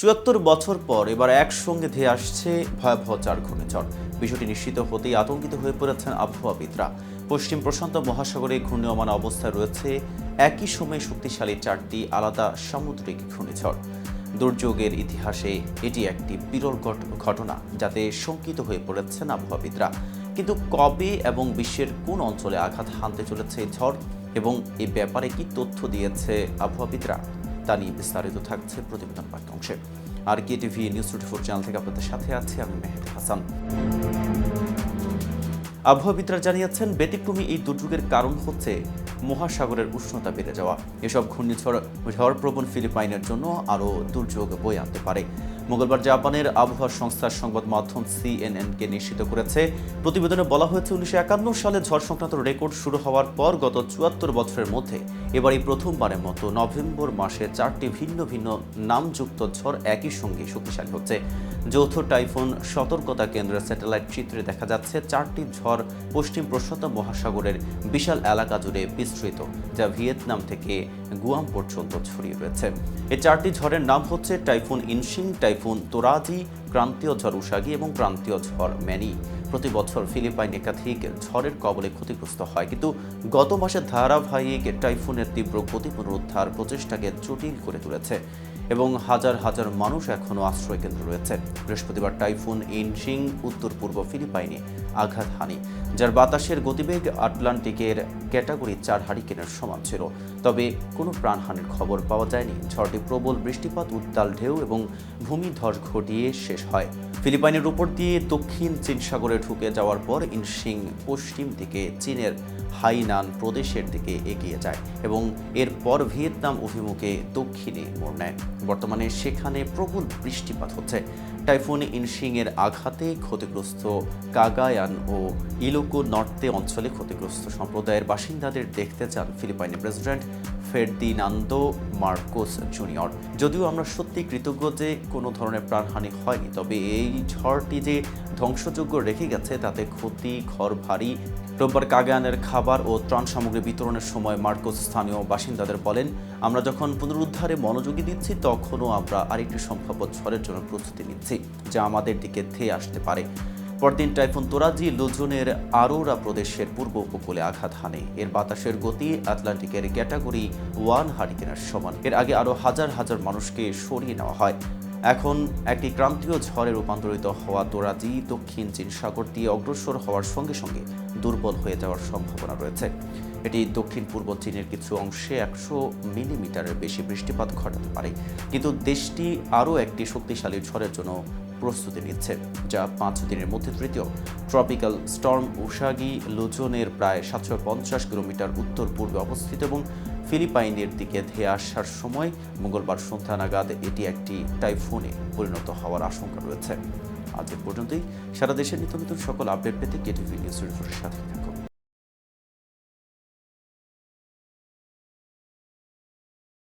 ৭৪ বছর পর এবার একসঙ্গে ধেয়ে আসছে ভয়াবহ 4 ঘূর্ণিঝড়। বিষয়টি নিশ্চিত হতেই আতঙ্কিত হয়ে পড়েছেন আবহাওয়াবিদরা। পশ্চিম প্রশান্ত মহাসাগরে ঘূর্ণীয়মান অবস্থায় রয়েছে একই সময়ে শক্তিশালী 4টি আলাদা সামুদ্রিক ঘূর্ণিঝড়। দুর্যোগের ইতিহাসে এটি একটি বিরল ঘটনা, যাতে শঙ্কিত হয়ে পড়েছেন আবহাওয়াবিদরা। কিন্তু কবে এবং বিশ্বের কোন অঞ্চলে আঘাত হানতে চলেছে এই ঝড় এবং এই ব্যাপারে কি তথ্য দিয়েছে আবহাওয়াবিদরা, তা নিয়ে বিস্তারিত থাকছে প্রতিবেদন বাক্যাংশে। আর কেটিভি নিউজ 24 চ্যানেল থেকে আপনাদের সাথে আছি আমি মেহেদি হাসান। আবহাওয়াবিদরা জানিয়েছেন, ব্যতিক্রমী এই দুর্যোগের কারণ হচ্ছে মহাসাগরের উষ্ণতা বেড়ে যাওয়া। এসব ঘূর্ণিঝড় ঝড়প্রবণ ফিলিপাইনের জন্য আরও দুর্যোগ বয়ে আনতে পারে। মঙ্গলবার জাপানের আবহাওয়া সংস্থার সংবাদ মাধ্যম সিএনএনকে নিশ্চিত করেছে। প্রতিবেদনে বলা হয়েছে, 1951 সালে ঝড় সংক্রান্ত রেকর্ড শুরু হওয়ার পর গত 74 বছরের মধ্যে এবারই প্রথমবারের মতো নভেম্বর মাসে 4টি ভিন্ন ভিন্ন নামযুক্ত ঝড় একই সঙ্গে শক্তিশালী হচ্ছে। যৌথ টাইফুন সতর্কতা কেন্দ্রের স্যাটেলাইট চিত্রে দেখা যাচ্ছে 4টি ঝড় পশ্চিম প্রশান্ত মহাসাগরের বিশাল এলাকা জুড়ে বিস্তৃত, যা ভিয়েতনাম থেকে গুয়াম পর্যন্ত ছড়িয়ে রয়েছে। এই 4টি ঝড়ের নাম হচ্ছে টাইফুন ইনশিং, টাইফুন তোরাজি, ক্রান্তীয় ঝড় উসাগি এবং ক্রান্তীয় ঝড় ম্যানি। প্রতি বছর ফিলিপাইন একাধিক ঝড়ের কবলে ক্ষতিগ্রস্ত হয়, কিন্তু গত মাসে ধারাবাহিক টাইফুনের তীব্র গতি পুনরুদ্ধার প্রচেষ্টাকে জটিল করে তুলেছে এবং হাজার হাজার মানুষ এখনও আশ্রয় কেন্দ্র রয়েছে। বৃহস্পতিবার টাইফুন ইনশিং উত্তর পূর্ব ফিলিপাইনে আঘাত হানি, যার বাতাসের গতিবেগ আটলান্টিকের ক্যাটাগরি 4 হারিকেনের সমান ছিল। তবে কোনো প্রাণহানির খবর পাওয়া যায়নি। ঝড়টি প্রবল বৃষ্টিপাত, উত্তাল ঢেউ এবং ভূমিধস ঘটিয়ে শেষ হয়। ফিলিপাইনের উপর দিয়ে দক্ষিণ চীন সাগরে ঢুকে যাওয়ার পর ইনশিং পশ্চিম দিকে চীনের হাইনান প্রদেশের দিকে এগিয়ে যায় এবং এরপর ভিয়েতনাম অভিমুখে দক্ষিণে মোড় নেয়। বর্তমানে সেখানে প্রবল বৃষ্টিপাত হচ্ছে। টাইফুন ইনশিংয়ের আঘাতে ক্ষতিগ্রস্ত কাগায়ান ও ইলোকো নর্তে অঞ্চলে ক্ষতিগ্রস্ত সম্প্রদায়ের বাসিন্দাদের দেখতে চান ফিলিপাইনের প্রেসিডেন্ট ফের্দিনান্দো মার্কোস জুনিয়র। যদিও আমরা সত্যি কৃতজ্ঞ যে কোনো ধরনের প্রাণহানি হয়নি, তবে এই ঝড়টি যে ধ্বংসযোগ্য রেখে গেছে তাতে ক্ষতি ঘর ভারী। রোববার কাগায়ানের খাবার ও ত্রাণ সামগ্রী বিতরণের সময় মার্কোস স্থানীয় বাসিন্দাদের বলেন, আমরা যখন পুনরুদ্ধারে মনোযোগী দিচ্ছি, তখনও আমরা আরেকটি সম্ভাব্য ঝড়ের জন্য প্রস্তুতি নিচ্ছি, যা আমাদের দিকে ধেয়ে আসতে পারে। পরদিন টাইফুন তোরাজি লুজনের আরোরা প্রদেশের পূর্ব উপকূলে আঘাত হানে। এর বাতাসের গতি আটলান্টিকের ক্যাটাগরি 1 হারিকেনের সমান। এর আগে আরও হাজার হাজার মানুষকে সরিয়ে নেওয়া হয়। এখন একটি ক্রান্তীয় ঝড়ে রূপান্তরিত হওয়া তোরাজি দক্ষিণ চীন সাগর দিয়ে অগ্রসর হওয়ার সঙ্গে সঙ্গে দুর্বল হয়ে যাওয়ার সম্ভাবনা রয়েছে। এটি দক্ষিণ পূর্ব চীনের কিছু অংশে 100 মিলিমিটারের বেশি বৃষ্টিপাত ঘটাতে পারে, কিন্তু দেশটি আরও একটি শক্তিশালী ঝড়ের জন্য প্রস্তুতি নিচ্ছে, যা 5 দিনের মধ্যে তৃতীয়। ট্রপিক্যাল স্টর্ম উসাগি লুজনের প্রায় 750 কিলোমিটার উত্তর পূর্বে অবস্থিত এবং ফিলিপাইনের দিকে ধেয়ে আসার সময় মঙ্গলবার সন্ধ্যা নাগাদ এটি একটি টাইফুনে পরিণত হওয়ার আশঙ্কা রয়েছে। আজ এ পর্যন্তই। সারা দেশের নিত্য নতুন সকল আপডেট পেতে কেটিভি নিউজ 24 সাথে থাকুন।